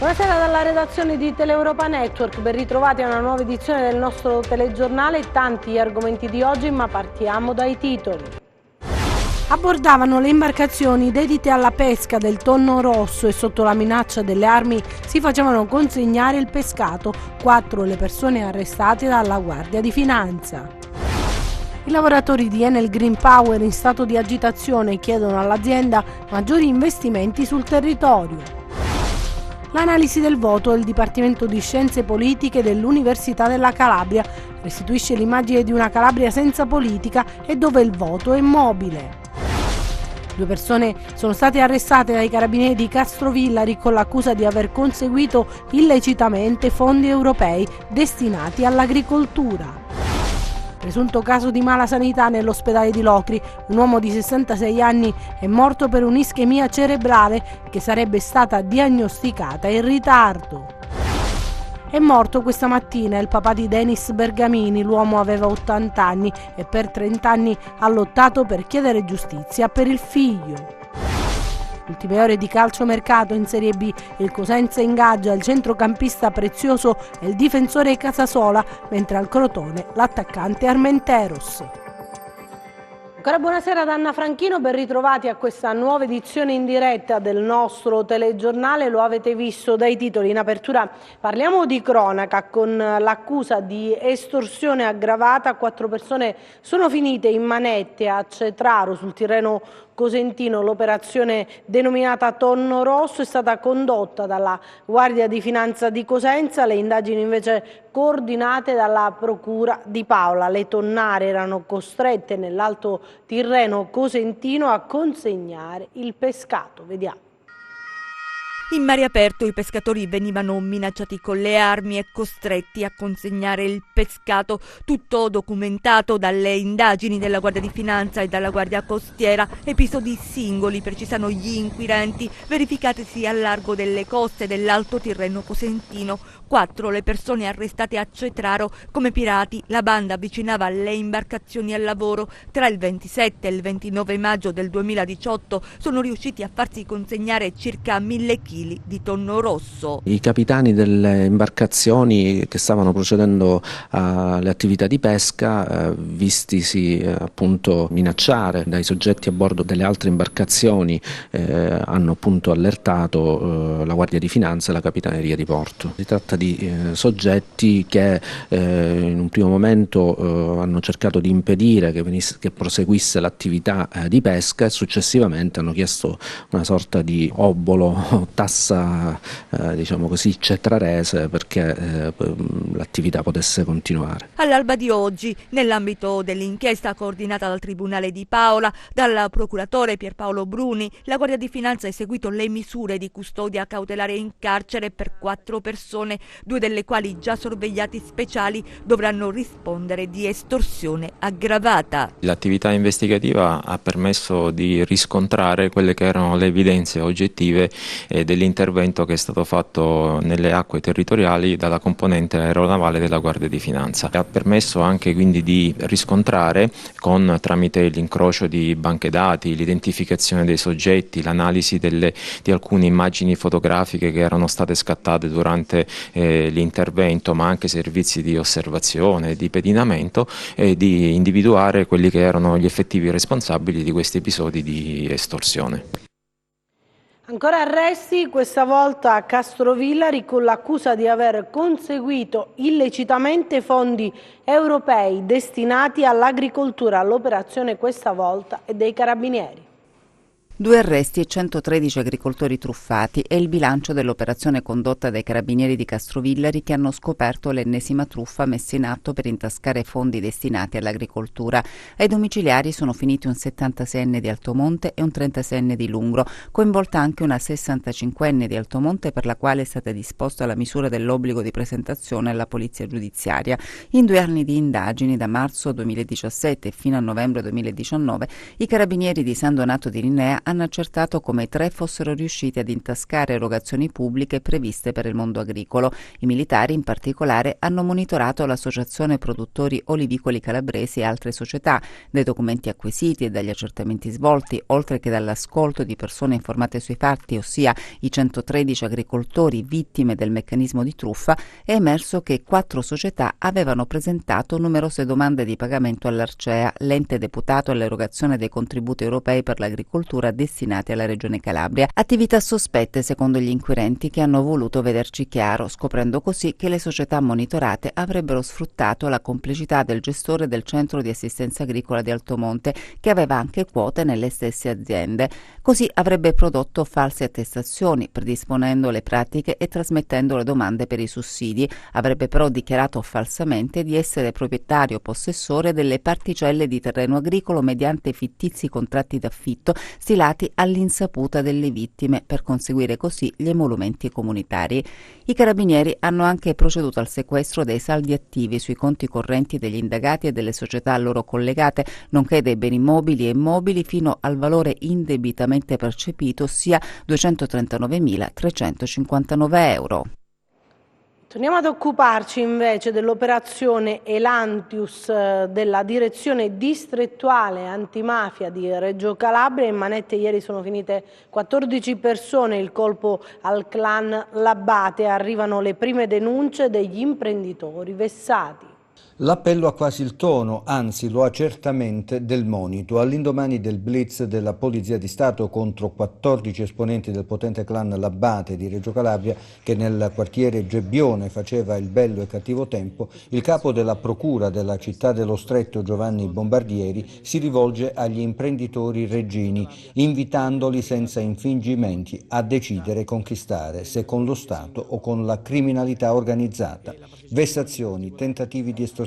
Buonasera dalla redazione di Teleuropa Network, ben ritrovati a una nuova edizione del nostro telegiornale. Tanti gli argomenti di oggi, ma partiamo dai titoli. Abbordavano le imbarcazioni dedite alla pesca del tonno rosso e sotto la minaccia delle armi si facevano consegnare il pescato. 4 le persone arrestate dalla Guardia di Finanza. I lavoratori di Enel Green Power in stato di agitazione chiedono all'azienda maggiori investimenti sul territorio. L'analisi del voto del Dipartimento di Scienze Politiche dell'Università della Calabria restituisce l'immagine di una Calabria senza politica e dove il voto è mobile. 2 persone sono state arrestate dai carabinieri di Castrovillari con l'accusa di aver conseguito illecitamente fondi europei destinati all'agricoltura. Presunto caso di mala sanità nell'ospedale di Locri. Un uomo di 66 anni è morto per un'ischemia cerebrale che sarebbe stata diagnosticata in ritardo. È morto questa mattina il papà di Denis Bergamini. L'uomo aveva 80 anni e per 30 anni ha lottato per chiedere giustizia per il figlio. Ultime ore di calciomercato in Serie B, il Cosenza ingaggia il centrocampista Prezioso e il difensore Casasola, mentre al Crotone l'attaccante Armenteros. Ancora buonasera ad Anna Franchino, ben ritrovati a questa nuova edizione in diretta del nostro telegiornale. Lo avete visto dai titoli. In apertura parliamo di cronaca con l'accusa di estorsione aggravata. 4 persone sono finite in manette a Cetraro sul Tirreno Cosentino. L'operazione denominata Tonno Rosso è stata condotta dalla Guardia di Finanza di Cosenza, le indagini invece coordinate dalla Procura di Paola. Le tonnare erano costrette nell'Alto Tirreno Cosentino a consegnare il pescato. Vediamo. In mare aperto i pescatori venivano minacciati con le armi e costretti a consegnare il pescato, tutto documentato dalle indagini della Guardia di Finanza e dalla Guardia Costiera. Episodi singoli, precisano gli inquirenti, verificatisi al largo delle coste dell'Alto Tirreno Cosentino. 4 le persone arrestate a Cetraro come pirati. La banda avvicinava le imbarcazioni al lavoro. Tra il 27 e il 29 maggio del 2018 sono riusciti a farsi consegnare circa 1000 kg di tonno rosso. I capitani delle imbarcazioni che stavano procedendo alle attività di pesca, vistisi appunto minacciare dai soggetti a bordo delle altre imbarcazioni, hanno appunto allertato la Guardia di Finanza e la Capitaneria di Porto. Si tratta di soggetti che in un primo momento hanno cercato di impedire che proseguisse l'attività di pesca e successivamente hanno chiesto una sorta di obolo, tassa diciamo così cetrarese, perché l'attività potesse continuare. All'alba di oggi, nell'ambito dell'inchiesta coordinata dal Tribunale di Paola, dal procuratore Pierpaolo Bruni, la Guardia di Finanza ha eseguito le misure di custodia cautelare in carcere per 4 persone, 2 delle quali già sorvegliati speciali dovranno rispondere di estorsione aggravata. L'attività investigativa ha permesso di riscontrare quelle che erano le evidenze oggettive dell'intervento che è stato fatto nelle acque territoriali dalla componente aeronavale della Guardia di Finanza. Ha permesso anche quindi di riscontrare, tramite l'incrocio di banche dati, l'identificazione dei soggetti, l'analisi di alcune immagini fotografiche che erano state scattate durante l'intervento, ma anche servizi di osservazione, di pedinamento, e di individuare quelli che erano gli effettivi responsabili di questi episodi di estorsione. Ancora arresti, questa volta a Castrovillari con l'accusa di aver conseguito illecitamente fondi europei destinati all'agricoltura. L'operazione questa volta è dei carabinieri. 2 arresti e 113 agricoltori truffati è il bilancio dell'operazione condotta dai carabinieri di Castrovillari, che hanno scoperto l'ennesima truffa messa in atto per intascare fondi destinati all'agricoltura. Ai domiciliari sono finiti un 76enne di Altomonte e un 36enne di Lungro, coinvolta anche una 65enne di Altomonte, per la quale è stata disposta la misura dell'obbligo di presentazione alla polizia giudiziaria. In 2 anni di indagini, da marzo 2017 fino a novembre 2019, i carabinieri di San Donato di Rinea hanno accertato come i 3 fossero riusciti ad intascare erogazioni pubbliche previste per il mondo agricolo. I militari, in particolare, hanno monitorato l'Associazione Produttori Olivicoli Calabresi e altre società. Dai documenti acquisiti e dagli accertamenti svolti, oltre che dall'ascolto di persone informate sui fatti, ossia i 113 agricoltori vittime del meccanismo di truffa, è emerso che 4 società avevano presentato numerose domande di pagamento all'Arcea, l'ente deputato all'erogazione dei contributi europei per l'agricoltura destinati alla Regione Calabria. Attività sospette secondo gli inquirenti, che hanno voluto vederci chiaro, scoprendo così che le società monitorate avrebbero sfruttato la complicità del gestore del centro di assistenza agricola di Altomonte, che aveva anche quote nelle stesse aziende. Così avrebbe prodotto false attestazioni, predisponendo le pratiche e trasmettendo le domande per i sussidi. Avrebbe però dichiarato falsamente di essere proprietario possessore delle particelle di terreno agricolo mediante fittizi contratti d'affitto stilati all'insaputa delle vittime, per conseguire così gli emolumenti comunitari. I carabinieri hanno anche proceduto al sequestro dei saldi attivi sui conti correnti degli indagati e delle società a loro collegate, nonché dei beni mobili e immobili fino al valore indebitamente percepito, ossia 239.359 euro. Torniamo ad occuparci invece dell'operazione Elantius della Direzione Distrettuale Antimafia di Reggio Calabria. In manette ieri sono finite 14 persone, il colpo al clan L'Abbate. Arrivano le prime denunce degli imprenditori vessati. L'appello ha quasi il tono, anzi lo ha certamente, del monito. All'indomani del blitz della Polizia di Stato contro 14 esponenti del potente clan L'Abbate di Reggio Calabria, che nel quartiere Gebbione faceva il bello e cattivo tempo, il capo della procura della città dello Stretto, Giovanni Bombardieri, si rivolge agli imprenditori reggini, invitandoli senza infingimenti a decidere e conquistare, se con lo Stato o con la criminalità organizzata. Vessazioni, tentativi di estorsioni,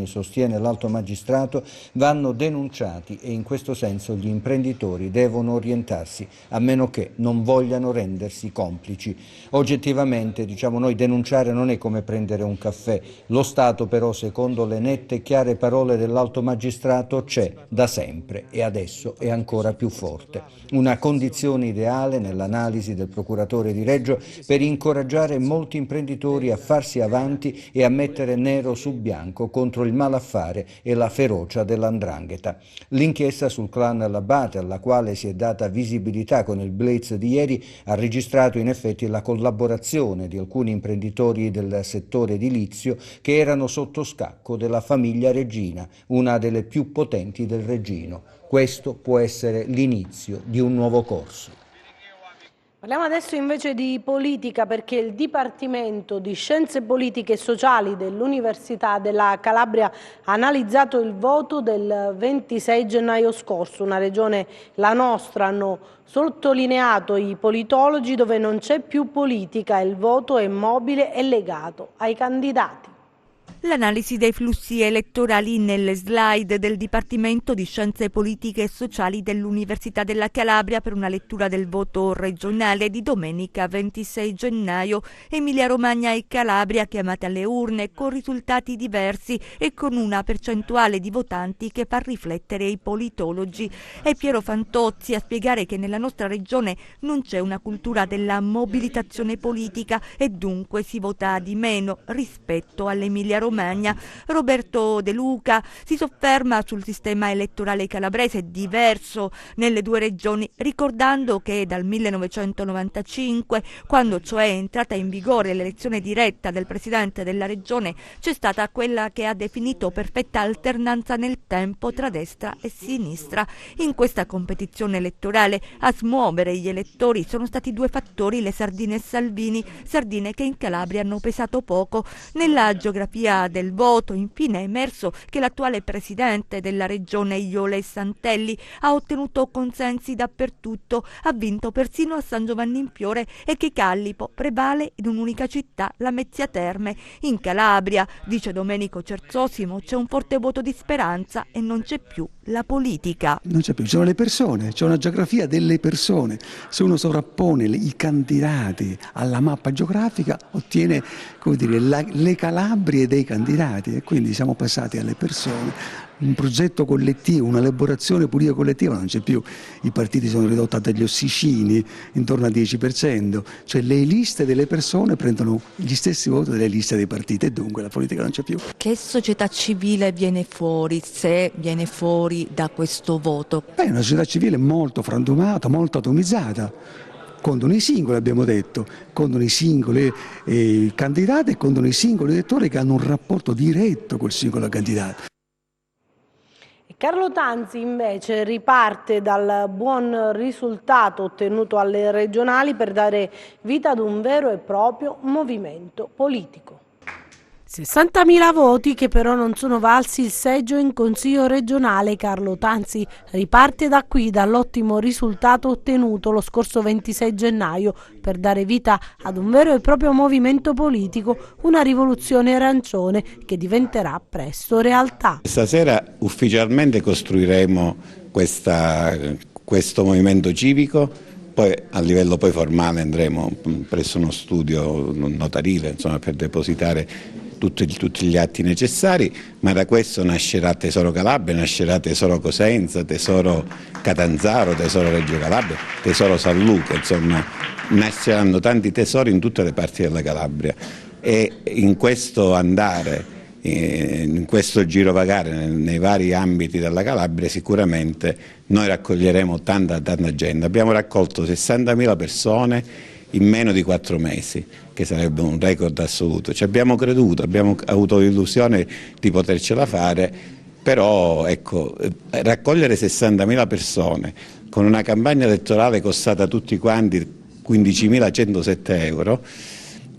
sostiene l'alto magistrato, vanno denunciati e in questo senso gli imprenditori devono orientarsi, a meno che non vogliano rendersi complici. Oggettivamente, diciamo noi, denunciare non è come prendere un caffè. Lo Stato però, secondo le nette e chiare parole dell'alto magistrato, c'è da sempre e adesso è ancora più forte. Una condizione ideale, nell'analisi del procuratore di Reggio, per incoraggiare molti imprenditori a farsi avanti e a mettere nero su bianco contro il malaffare e la ferocia dell''ndrangheta. L'inchiesta sul clan L'Abbate, alla quale si è data visibilità con il blitz di ieri, ha registrato in effetti la collaborazione di alcuni imprenditori del settore edilizio che erano sotto scacco della famiglia reggina, una delle più potenti del Reggino. Questo può essere l'inizio di un nuovo corso. Parliamo adesso invece di politica, perché il Dipartimento di Scienze Politiche e Sociali dell'Università della Calabria ha analizzato il voto del 26 gennaio scorso. Una regione, la nostra, hanno sottolineato i politologi, dove non c'è più politica, il voto è mobile e legato ai candidati. L'analisi dei flussi elettorali nelle slide del Dipartimento di Scienze Politiche e Sociali dell'Università della Calabria per una lettura del voto regionale di domenica 26 gennaio. Emilia-Romagna e Calabria chiamate alle urne con risultati diversi e con una percentuale di votanti che fa riflettere i politologi. È Piero Fantozzi a spiegare che nella nostra regione non c'è una cultura della mobilitazione politica e dunque si vota di meno rispetto all'Emilia-Romagna. Roberto De Luca si sofferma sul sistema elettorale calabrese diverso nelle due regioni, ricordando che dal 1995, quando cioè è entrata in vigore l'elezione diretta del presidente della regione, c'è stata quella che ha definito perfetta alternanza nel tempo tra destra e sinistra. In questa competizione elettorale a smuovere gli elettori sono stati due fattori: le sardine e Salvini, sardine che in Calabria hanno pesato poco. Nella geografia del voto, infine, è emerso che l'attuale presidente della regione, Iole Santelli, ha ottenuto consensi dappertutto, ha vinto persino a San Giovanni in Fiore, e che Callipo prevale in un'unica città, Lamezia Terme. In Calabria, dice Domenico Cerzosimo, c'è un forte voto di speranza e non c'è più la politica. Non c'è più, ci sono le persone, c'è una geografia delle persone. Se uno sovrappone i candidati alla mappa geografica, ottiene, come dire, le Calabrie dei candidati e quindi siamo passati alle persone. Un progetto collettivo, un'elaborazione politica collettiva non c'è più, i partiti sono ridotti a degli ossicini intorno al 10%, cioè le liste delle persone prendono gli stessi voti delle liste dei partiti e dunque la politica non c'è più. Che società civile viene fuori, se viene fuori da questo voto? È una società civile molto frantumata, molto atomizzata. Contano i singoli, abbiamo detto, contano i singoli candidati e contano i singoli elettori che hanno un rapporto diretto col singolo candidato. Carlo Tanzi invece riparte dal buon risultato ottenuto alle regionali per dare vita ad un vero e proprio movimento politico. 60.000 voti che però non sono valsi il seggio in Consiglio regionale. Carlo Tanzi riparte da qui, dall'ottimo risultato ottenuto lo scorso 26 gennaio per dare vita ad un vero e proprio movimento politico, una rivoluzione arancione che diventerà presto realtà. Stasera ufficialmente costruiremo questo movimento civico, poi a livello formale andremo presso uno studio notarile, insomma, per depositare tutti gli atti necessari, ma da questo nascerà Tesoro Calabria, nascerà Tesoro Cosenza, Tesoro Catanzaro, Tesoro Reggio Calabria, Tesoro San Luca, insomma nasceranno tanti tesori in tutte le parti della Calabria e in questo andare, in questo girovagare nei vari ambiti della Calabria sicuramente noi raccoglieremo tanta gente. Abbiamo raccolto 60.000 persone in meno di 4 mesi, che sarebbe un record assoluto. Ci abbiamo creduto, abbiamo avuto l'illusione di potercela fare, però ecco, raccogliere 60.000 persone con una campagna elettorale costata a tutti quanti 15.107 euro,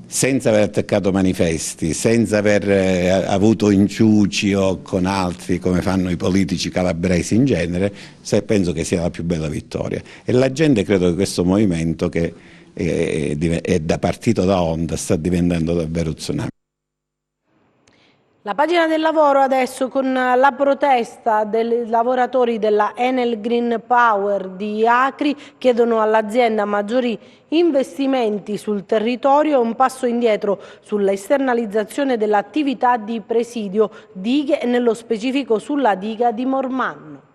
senza aver attaccato manifesti, senza aver avuto inciuci o con altri come fanno i politici calabresi in genere, penso che sia la più bella vittoria. E la gente, credo che questo movimento che è da partito da onda sta diventando davvero tsunami. La pagina del lavoro adesso con la protesta dei lavoratori della Enel Green Power di Acri, chiedono all'azienda maggiori investimenti sul territorio e un passo indietro sulla esternalizzazione dell'attività di presidio dighe e nello specifico sulla diga di Mormanno.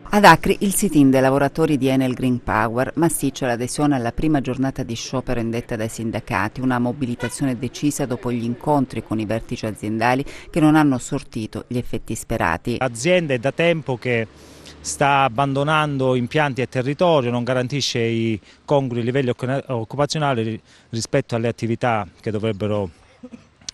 Ad Acri il sit-in dei lavoratori di Enel Green Power, massiccia l'adesione alla prima giornata di sciopero indetta dai sindacati, una mobilitazione decisa dopo gli incontri con i vertici aziendali che non hanno sortito gli effetti sperati. L'azienda è da tempo che sta abbandonando impianti e territorio, non garantisce i congrui livelli occupazionali rispetto alle attività che dovrebbero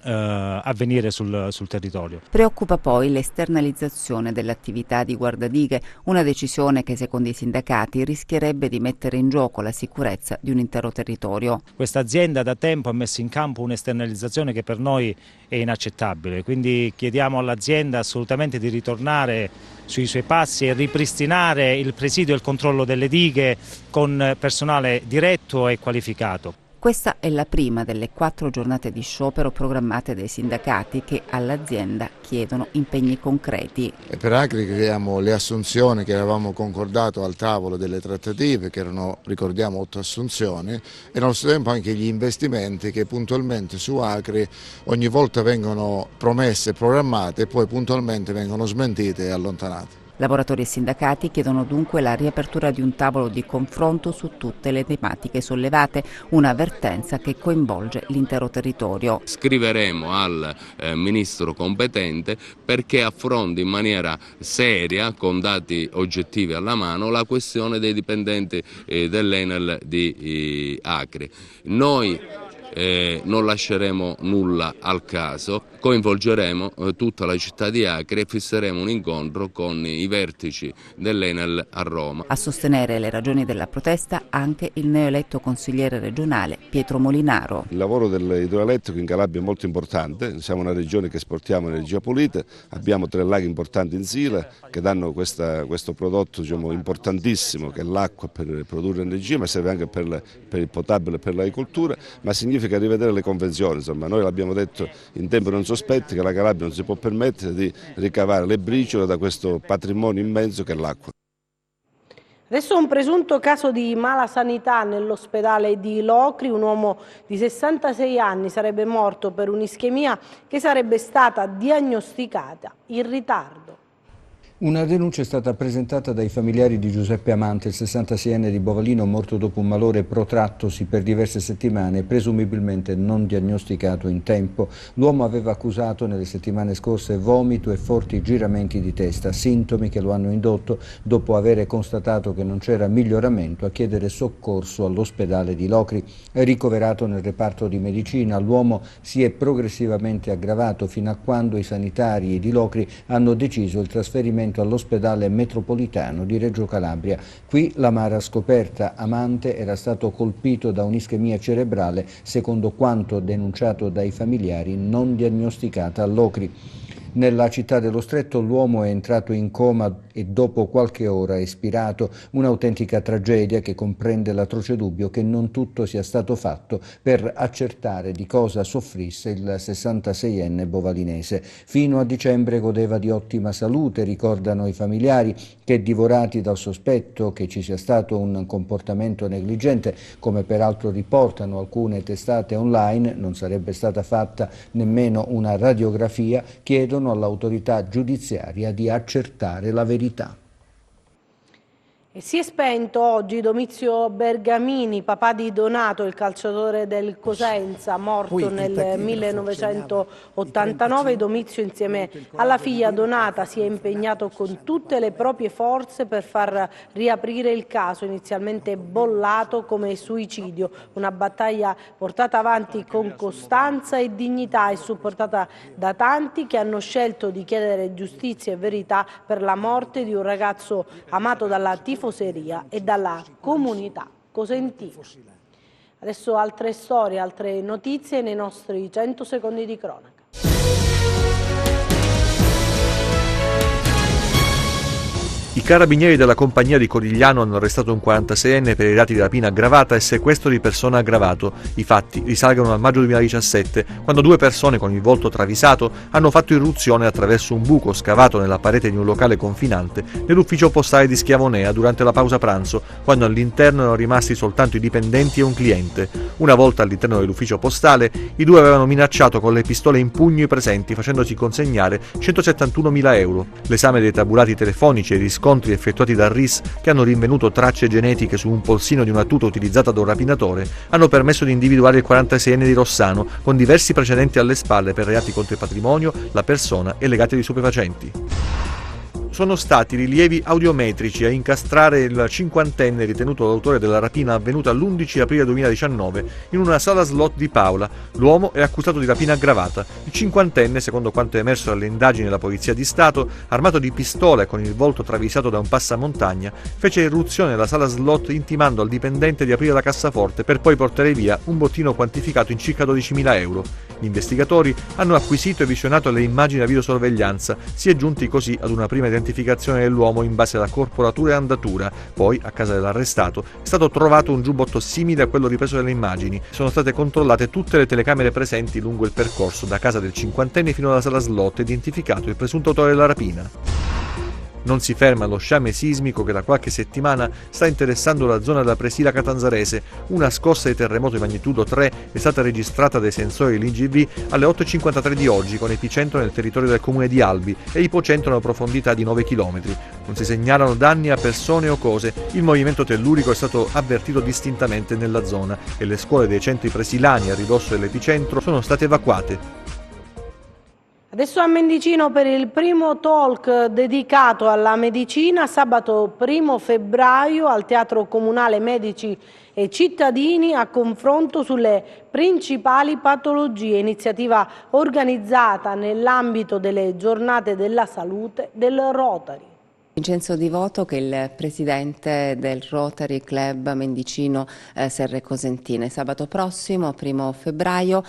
avvenire sul territorio. Preoccupa poi l'esternalizzazione dell'attività di guardadighe, una decisione che secondo i sindacati rischierebbe di mettere in gioco la sicurezza di un intero territorio. Questa azienda da tempo ha messo in campo un'esternalizzazione che per noi è inaccettabile, quindi chiediamo all'azienda assolutamente di ritornare sui suoi passi e ripristinare il presidio e il controllo delle dighe con personale diretto e qualificato. Questa è la prima delle 4 giornate di sciopero programmate dai sindacati che all'azienda chiedono impegni concreti. E per Acri chiediamo le assunzioni che avevamo concordato al tavolo delle trattative, che erano, ricordiamo, 8 assunzioni, e allo stesso tempo anche gli investimenti che puntualmente su Acri ogni volta vengono promesse e programmate e poi puntualmente vengono smentite e allontanate. Lavoratori e sindacati chiedono dunque la riapertura di un tavolo di confronto su tutte le tematiche sollevate, un'avvertenza che coinvolge l'intero territorio. Scriveremo al ministro competente perché affronti in maniera seria, con dati oggettivi alla mano, la questione dei dipendenti dell'Enel di Acri. Noi non lasceremo nulla al caso, coinvolgeremo tutta la città di Acri e fisseremo un incontro con i vertici dell'Enel a Roma. A sostenere le ragioni della protesta anche il neoeletto consigliere regionale Pietro Molinaro. Il lavoro dell'idroelettrico in Calabria è molto importante, siamo una regione che esportiamo energia pulita, abbiamo 3 laghi importanti in Sila che danno questo prodotto, diciamo, importantissimo, che è l'acqua per produrre energia, ma serve anche per il potabile e per l'agricoltura, ma significa rivedere le convenzioni. Insomma, noi l'abbiamo detto in tempi non sospetti che la Calabria non si può permettere di ricavare le briciole da questo patrimonio immenso che è l'acqua. Adesso un presunto caso di malasanità nell'ospedale di Locri. Un uomo di 66 anni sarebbe morto per un'ischemia che sarebbe stata diagnosticata in ritardo. Una denuncia è stata presentata dai familiari di Giuseppe Amante, il 66enne di Bovalino, morto dopo un malore protrattosi per diverse settimane e presumibilmente non diagnosticato in tempo. L'uomo aveva accusato nelle settimane scorse vomito e forti giramenti di testa, sintomi che lo hanno indotto, dopo aver constatato che non c'era miglioramento, a chiedere soccorso all'ospedale di Locri. Ricoverato nel reparto di medicina, l'uomo si è progressivamente aggravato fino a quando i sanitari di Locri hanno deciso il trasferimento all'ospedale metropolitano di Reggio Calabria. Qui l'amara scoperta: Amante era stato colpito da un'ischemia cerebrale, secondo quanto denunciato dai familiari, non diagnosticata a Locri. Nella città dello Stretto l'uomo è entrato in coma e dopo qualche ora è espirato. Un'autentica tragedia che comprende l'atroce dubbio che non tutto sia stato fatto per accertare di cosa soffrisse il 66enne bovalinese. Fino a dicembre godeva di ottima salute, ricordano i familiari, che divorati dal sospetto che ci sia stato un comportamento negligente, come peraltro riportano alcune testate online, non sarebbe stata fatta nemmeno una radiografia, chiedono all'autorità giudiziaria di accertare la verità. E si è spento oggi Domizio Bergamini, papà di Donato, il calciatore del Cosenza, morto nel 1989. Domizio, insieme alla figlia Donata, si è impegnato con tutte le proprie forze per far riaprire il caso, inizialmente bollato come suicidio. Una battaglia portata avanti con costanza e dignità e supportata da tanti che hanno scelto di chiedere giustizia e verità per la morte di un ragazzo amato dalla tifoseria e dalla comunità cosentina. Adesso altre storie, altre notizie nei nostri 100 secondi di cronaca. I carabinieri della compagnia di Corigliano hanno arrestato un 46enne per i reati di rapina aggravata e sequestro di persona aggravato. I fatti risalgono al maggio 2017, quando due persone con il volto travisato hanno fatto irruzione attraverso un buco scavato nella parete di un locale confinante nell'ufficio postale di Schiavonea durante la pausa pranzo, quando all'interno erano rimasti soltanto i dipendenti e un cliente. Una volta all'interno dell'ufficio postale, i due avevano minacciato con le pistole in pugno i presenti, facendosi consegnare 171.000 euro. L'esame dei tabulati telefonici e i riscontri effettuati dal RIS, che hanno rinvenuto tracce genetiche su un polsino di una tuta utilizzata da un rapinatore, hanno permesso di individuare il 46enne di Rossano, con diversi precedenti alle spalle per reati contro il patrimonio, la persona e legati di stupefacenti. Sono stati rilievi audiometrici a incastrare il cinquantenne ritenuto l'autore della rapina avvenuta l'11 aprile 2019 in una sala slot di Paola. L'uomo è accusato di rapina aggravata. Il cinquantenne, secondo quanto è emerso dalle indagini della Polizia di Stato, armato di pistola e con il volto travisato da un passamontagna, fece irruzione nella sala slot intimando al dipendente di aprire la cassaforte per poi portare via un bottino quantificato in circa 12.000 euro. Gli investigatori hanno acquisito e visionato le immagini da videosorveglianza, si è giunti così ad una prima identificazione dell'uomo in base alla corporatura e andatura. Poi, a casa dell'arrestato, è stato trovato un giubbotto simile a quello ripreso dalle immagini. Sono state controllate tutte le telecamere presenti lungo il percorso da casa del cinquantenne fino alla sala slot, identificato il presunto autore della rapina. Non si ferma lo sciame sismico che da qualche settimana sta interessando la zona della Presila Catanzarese. Una scossa di terremoto di magnitudo 3 è stata registrata dai sensori dell'IGV alle 8.53 di oggi, con epicentro nel territorio del comune di Albi e ipocentro a una profondità di 9 km. Non si segnalano danni a persone o cose. Il movimento tellurico è stato avvertito distintamente nella zona e le scuole dei centri presilani a ridosso dell'epicentro sono state evacuate. Adesso a Mendicino per il primo talk dedicato alla medicina, sabato 1 febbraio al Teatro Comunale Medici e Cittadini, a confronto sulle principali patologie, iniziativa organizzata nell'ambito delle giornate della salute del Rotary. Vincenzo Di Voto, che è il presidente del Rotary Club Mendicino Serre Cosentine. Sabato prossimo, 1 febbraio,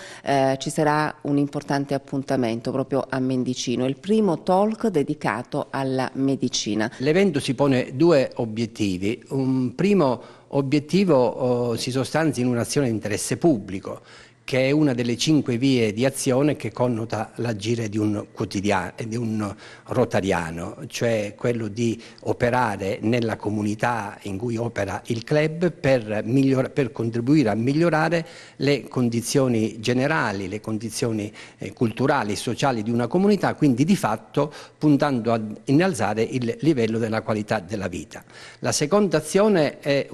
ci sarà un importante appuntamento proprio a Mendicino, il primo talk dedicato alla medicina. L'evento si pone due obiettivi. Un primo obiettivo si sostanzia in un'azione di interesse pubblico che è una delle 5 vie di azione che connota l'agire di un quotidiano, di un rotariano, cioè quello di operare nella comunità in cui opera il club per contribuire a migliorare le condizioni generali, le condizioni culturali, sociali di una comunità, quindi di fatto puntando a innalzare il livello della qualità della vita. La seconda azione è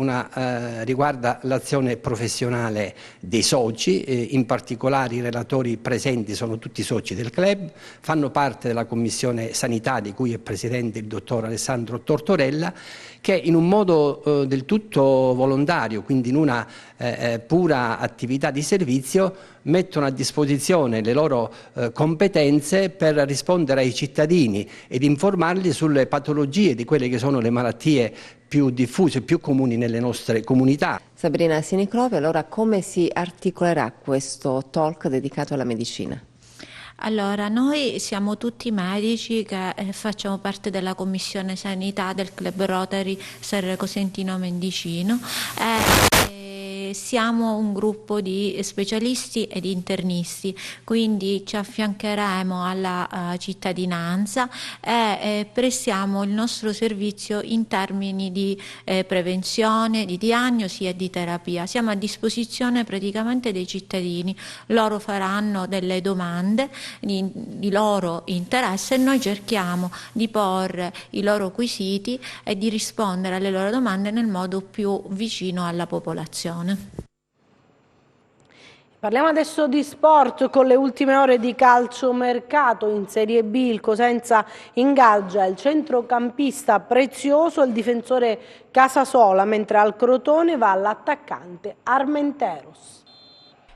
riguarda l'azione professionale dei soci, in particolare i relatori presenti sono tutti soci del club, fanno parte della commissione sanità di cui è presidente il dottor Alessandro Tortorella, che in un modo del tutto volontario, quindi in una pura attività di servizio, mettono a disposizione le loro competenze per rispondere ai cittadini ed informarli sulle patologie di quelle che sono le malattie più diffuse, più comuni nelle nostre comunità. Sabrina Sinicrovi, allora come si articolerà questo talk dedicato alla medicina? Allora, noi siamo tutti medici che facciamo parte della commissione sanità del Club Rotary Serre Cosentino Mendicino. Siamo un gruppo di specialisti ed internisti, quindi ci affiancheremo alla cittadinanza e prestiamo il nostro servizio in termini di prevenzione, di diagnosi e di terapia. Siamo a disposizione praticamente dei cittadini, loro faranno delle domande di loro interesse e noi cerchiamo di porre i loro quesiti e di rispondere alle loro domande nel modo più vicino alla popolazione. Parliamo adesso di sport con le ultime ore di calciomercato. In Serie B il Cosenza ingaggia il centrocampista Prezioso e il difensore Casasola, mentre al Crotone va l'attaccante Armenteros.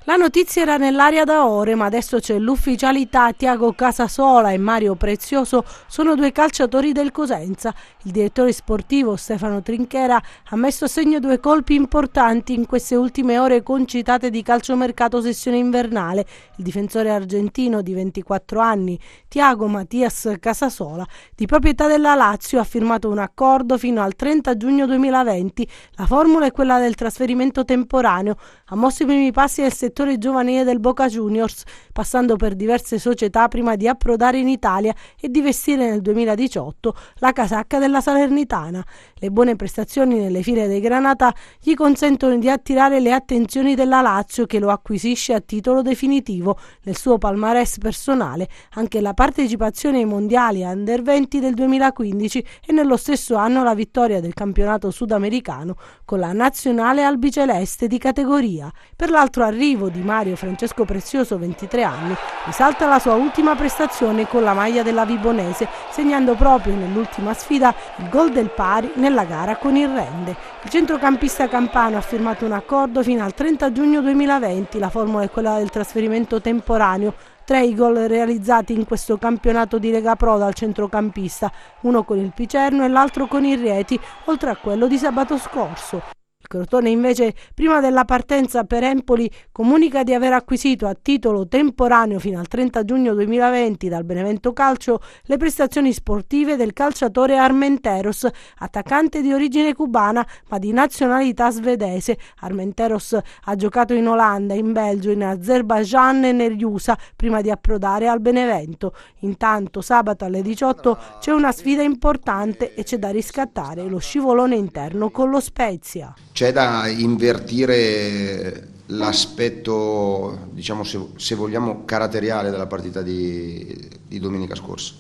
La notizia era nell'aria da ore, ma adesso c'è l'ufficialità. Tiago Casasola e Mario Prezioso sono 2 calciatori del Cosenza. Il direttore sportivo Stefano Trinchera ha messo a segno 2 colpi importanti in queste ultime ore concitate di calciomercato sessione invernale. Il difensore argentino di 24 anni, Tiago Matias Casasola, di proprietà della Lazio, ha firmato un accordo fino al 30 giugno 2020. La formula è quella del trasferimento temporaneo. Ha mosso i primi passi nel settore giovanile del Boca Juniors, passando per diverse società prima di approdare in Italia e di vestire nel 2018 la casacca della Salernitana. Le buone prestazioni nelle file dei Granata gli consentono di attirare le attenzioni della Lazio, che lo acquisisce a titolo definitivo. Nel suo palmarès personale anche la partecipazione ai mondiali Under 20 del 2015 e nello stesso anno la vittoria del campionato sudamericano con la nazionale albiceleste di categoria. Per l'altro arrivo di Mario Francesco Prezioso, 23 anni, risalta la sua ultima prestazione con la maglia della Vibonese, segnando proprio nell'ultima sfida il gol del pari nella gara con il Rende. Il centrocampista campano ha firmato un accordo fino al 30 giugno 2020, la formula è quella del trasferimento temporaneo. 3 i gol realizzati in questo campionato di Lega Pro dal centrocampista, uno con il Picerno e l'altro con il Rieti, oltre a quello di sabato scorso. Il Crotone invece, prima della partenza per Empoli, comunica di aver acquisito a titolo temporaneo fino al 30 giugno 2020 dal Benevento Calcio le prestazioni sportive del calciatore Armenteros, attaccante di origine cubana ma di nazionalità svedese. Armenteros ha giocato in Olanda, in Belgio, in Azerbaijan e negli USA prima di approdare al Benevento. Intanto sabato alle 18 c'è una sfida importante e c'è da riscattare lo scivolone interno con lo Spezia. C'è da invertire l'aspetto, diciamo, se vogliamo, caratteriale della partita di domenica scorsa.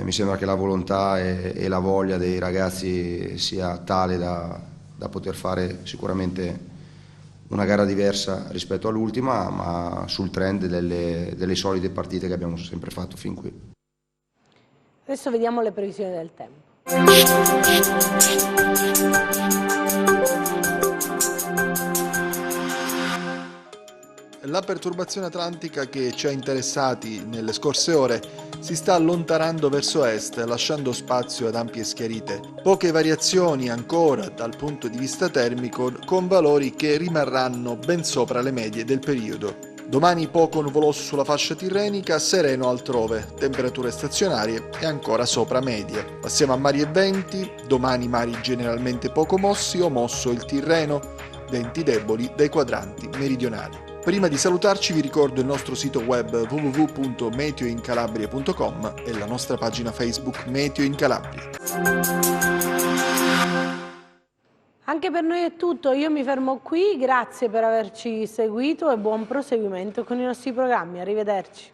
Mi sembra che la volontà e la voglia dei ragazzi sia tale da poter fare sicuramente una gara diversa rispetto all'ultima, ma sul trend delle solide partite che abbiamo sempre fatto fin qui. Adesso vediamo le previsioni del tempo. La perturbazione atlantica che ci ha interessati nelle scorse ore si sta allontanando verso est, lasciando spazio ad ampie schiarite. Poche variazioni ancora dal punto di vista termico, con valori che rimarranno ben sopra le medie del periodo. Domani poco nuvoloso sulla fascia tirrenica, sereno altrove, temperature stazionarie e ancora sopra medie. Passiamo a mari e venti, domani mari generalmente poco mossi o mosso il Tirreno, venti deboli dai quadranti meridionali. Prima di salutarci vi ricordo il nostro sito web www.meteoincalabria.com e la nostra pagina Facebook Meteo in Calabria. Anche per noi è tutto, io mi fermo qui, grazie per averci seguito e buon proseguimento con i nostri programmi, arrivederci.